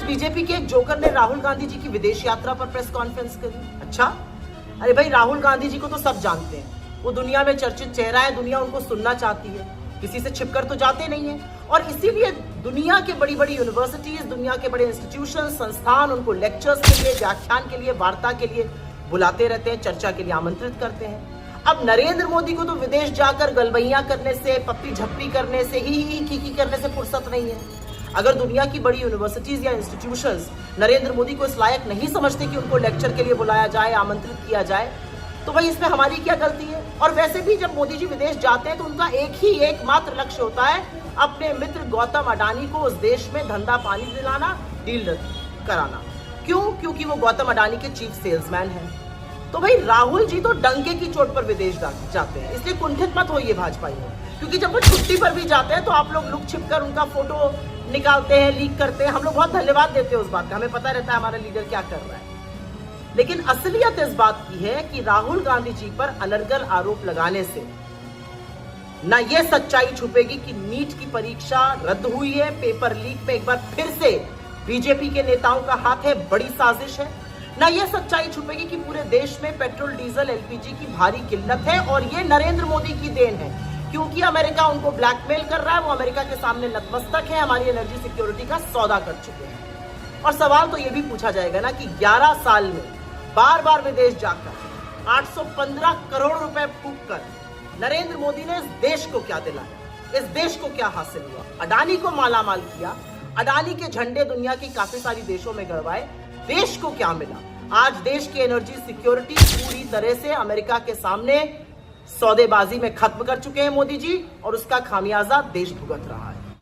BJP के एक joker ने राहुल गांधी जी की विदेश यात्रा पर प्रेस कॉन्फ्रेंस करी। अच्छा, अरे भाई, राहुल गांधी जी को तो सब जानते हैं, वो दुनिया में चर्चित चेहरा है, दुनिया उनको सुनना चाहती है, किसी से छिपकर तो जाते नहीं है। और इसीलिए दुनिया के बड़ी बड़ी यूनिवर्सिटीज, दुनिया के बड़े इंस्टीट्यूशन, संस्थान उनको लेक्चर्स के लिए, व्याख्यान के लिए, वार्ता के लिए बुलाते रहते हैं, चर्चा के लिए आमंत्रित करते हैं। अब नरेंद्र मोदी को तो विदेश जाकर गलबैया करने से, पप्पी झप्पी करने से, ही की करने से फुर्सत नहीं है। अगर दुनिया की बड़ी यूनिवर्सिटीज या इंस्टीट्यूशंस नरेंद्र मोदी को इस लायक नहीं समझते कि उनको लेक्चर के लिए बुलाया जाए, आमंत्रित किया जाए, तो भाई इसमें हमारी क्या गलती है। और वैसे भी जब मोदी जी विदेश जाते हैं तो उनका एकमात्र लक्ष्य होता है अपने मित्र गौतम अडानी को उस देश में धंधा पानी दिलाना, डील कराना। क्यों? क्योंकि वो गौतम अडानी के चीफ सेल्समैन हैं। तो भाई राहुल जी तो डंके की चोट पर विदेश जाते हैं, इसलिए कुंठित मत होइए भाजपा में, क्योंकि जब वो छुट्टी पर भी जाते हैं तो आप लोग लुक छिप कर उनका फोटो निकालते हैं, लीक करते हैं। हम लोग बहुत धन्यवाद देते हैं उस बात का, हमें पता रहता है हमारा लीडर क्या कर रहा है। लेकिन असलियत इस बात की है कि राहुल गांधी जी पर अनर्गल आरोप लगाने से ना ये सच्चाई छुपेगी कि नीट की परीक्षा रद्द हुई है, पेपर लीक में एक बार फिर से बीजेपी के नेताओं का हाथ है, बड़ी साजिश है। ना ये सच्चाई छुपेगी कि पूरे देश में पेट्रोल, डीजल, एलपीजी की भारी किल्लत है और ये नरेंद्र मोदी की देन है, क्योंकि अमेरिका उनको ब्लैकमेल कर रहा है, वो अमेरिका के सामने नतमस्तक है, हमारी एनर्जी सिक्योरिटी का सौदा कर चुके हैं। और सवाल तो ये भी पूछा जाएगा ना कि 11 साल में बार बार विदेश जाकर 815 करोड़ रुपए फूंक कर नरेंद्र मोदी ने इस देश को क्या दिलाया, इस देश को क्या हासिल हुआ। अडानी को मालामाल किया, अडानी के झंडे दुनिया की काफी सारी देशों में गड़वाए, देश को क्या मिला। आज देश की एनर्जी सिक्योरिटी पूरी तरह से अमेरिका के सामने सौदेबाजी में खत्म कर चुके हैं मोदी जी, और उसका खामियाजा देश भुगत रहा है।